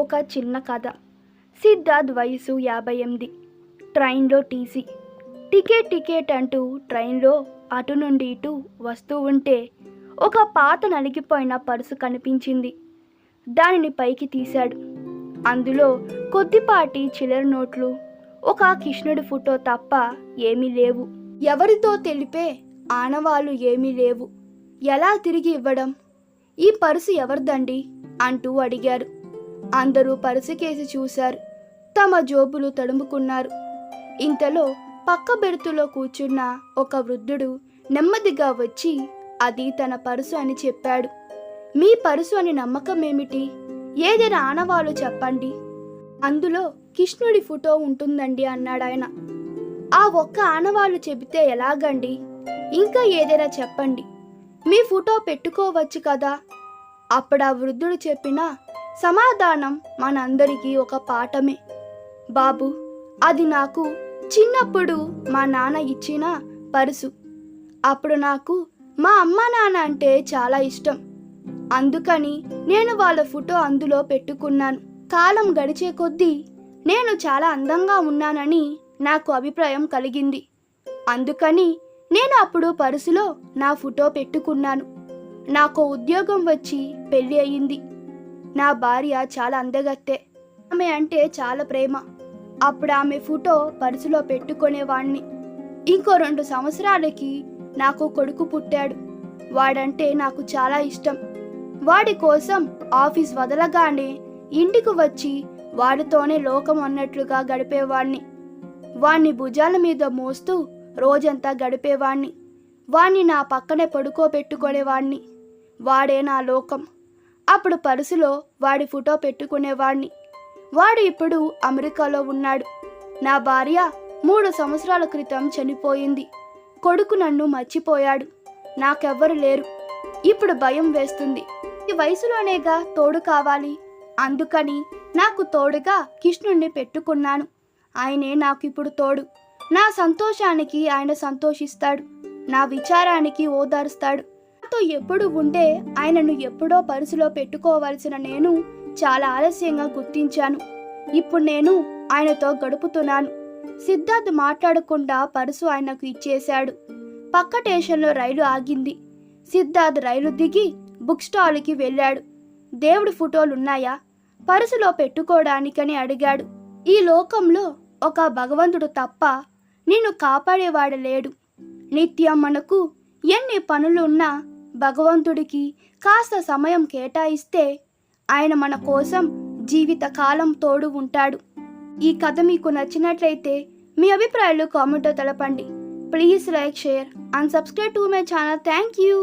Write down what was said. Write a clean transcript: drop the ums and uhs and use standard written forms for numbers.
ఒక చిన్న కథ. సిద్ధార్థ్ వయసు 58. ట్రైన్లో టీసీ. టికెట్ అంటూ ట్రైన్లో అటు నుండి ఇటు వస్తూ ఉంటే ఒక పాత నలిగిపోయిన పర్సు కనిపించింది. దానిని పైకి తీశాడు. అందులో కొద్దిపాటి చిల్లర నోట్లు, ఒక కృష్ణుడి ఫోటో తప్ప ఏమీ లేవు. ఎవరితో తెలిపే ఆనవాళ్ళు ఏమీ లేవు. ఎలా తిరిగి ఇవ్వడం? ఈ పర్సు ఎవరిదండి అంటూ అడిగారు. అందరూ పర్సుకేసి చూశారు. తమ జోబులు తడుముకున్నారు. ఇంతలో పక్క బెర్తులో కూర్చున్న ఒక వృద్ధుడు నెమ్మదిగా వచ్చి అది తన పర్సు అని చెప్పాడు. మీ పర్సు అని నమ్మకం ఏమిటి? ఏదైనా ఆనవాళ్ళు చెప్పండి. అందులో కృష్ణుడి ఫోటో ఉంటుందండి అన్నాడాయన. ఆ ఒక్క ఆనవాళ్ళు చెబితే ఎలాగండి? ఇంకా ఏదైనా చెప్పండి. మీ ఫోటో పెట్టుకోవచ్చు కదా. అప్పుడు ఆ వృద్ధుడు చెప్పిన సమాధానం మనందరికీ ఒక పాఠమే. బాబు, అది నాకు చిన్నప్పుడు మా నాన్న ఇచ్చిన పర్సు. అప్పుడు నాకు మా అమ్మ నాన్న అంటే చాలా ఇష్టం. అందుకని నేను వాళ్ళ ఫోటో అందులో పెట్టుకున్నాను. కాలం గడిచే కొద్దీ నేను చాలా అందంగా ఉన్నానని నాకు అభిప్రాయం కలిగింది. అందుకని నేను అప్పుడు పర్సులో నా ఫోటో పెట్టుకున్నాను. నాకు ఉద్యోగం వచ్చి పెళ్ళి అయింది. నా భార్య చాలా అందగత్తె. ఆమె అంటే చాలా ప్రేమ. అప్పుడు ఆమె ఫోటో పర్సులో పెట్టుకునేవాణ్ణి. ఇంకో 2 సంవత్సరాలకి నాకు కొడుకు పుట్టాడు. వాడంటే నాకు చాలా ఇష్టం. వాడి కోసం ఆఫీస్ వదలగానే ఇంటికి వచ్చి వాడితోనే లోకం అన్నట్లుగా గడిపేవాణ్ణి. వాణ్ణి భుజాల మీద మోస్తూ రోజంతా గడిపేవాణ్ణి. వాణ్ణి నా పక్కనే పడుకోబెట్టుకునేవాణ్ణి. వాడే నా లోకం. అప్పుడు పర్సులో వాడి ఫోటో పెట్టుకునేవాణ్ణి. వాడు ఇప్పుడు అమెరికాలో ఉన్నాడు. నా భార్య 3 సంవత్సరాల క్రితం చనిపోయింది. కొడుకు నన్ను మర్చిపోయాడు. నాకెవ్వరు లేరు. ఇప్పుడు భయం వేస్తుంది. ఈ వయసులోనేగా తోడు కావాలి. అందుకని నాకు తోడుగా కృష్ణుణ్ణి పెట్టుకున్నాను. ఆయనే నాకు ఇప్పుడు తోడు. నా సంతోషానికి ఆయన సంతోషిస్తాడు. నా విచారానికి ఓదారుస్తాడు. నాతో ఎప్పుడు ఉండే ఆయనను ఎప్పుడో పర్సులో పెట్టుకోవలసిన నేను చాలా ఆలస్యంగా గుర్తించాను. ఇప్పుడు నేను ఆయనతో గడుపుతున్నాను. సిద్ధార్థ్ మాట్లాడకుండా పర్సు ఆయనకు ఇచ్చేశాడు. పక్క స్టేషన్లో రైలు ఆగింది. సిద్ధార్థ్ రైలు దిగి బుక్ స్టాల్కి వెళ్ళాడు. దేవుడి ఫోటోలున్నాయా పర్సులో పెట్టుకోవడానికని అడిగాడు. ఈ లోకంలో ఒక భగవంతుడు తప్ప నిన్ను కాపాడేవాడు లేడు. నిత్యం మనకు ఎన్ని పనులున్నా భగవంతుడికి కాస్త సమయం కేటాయిస్తే ఆయన మన కోసం జీవితకాలం తోడు ఉంటాడు. ఈ కథ మీకు నచ్చినట్లయితే మీ అభిప్రాయాలు కామెంట్లో తెలపండి. Please like, share and subscribe to my channel. Thank you.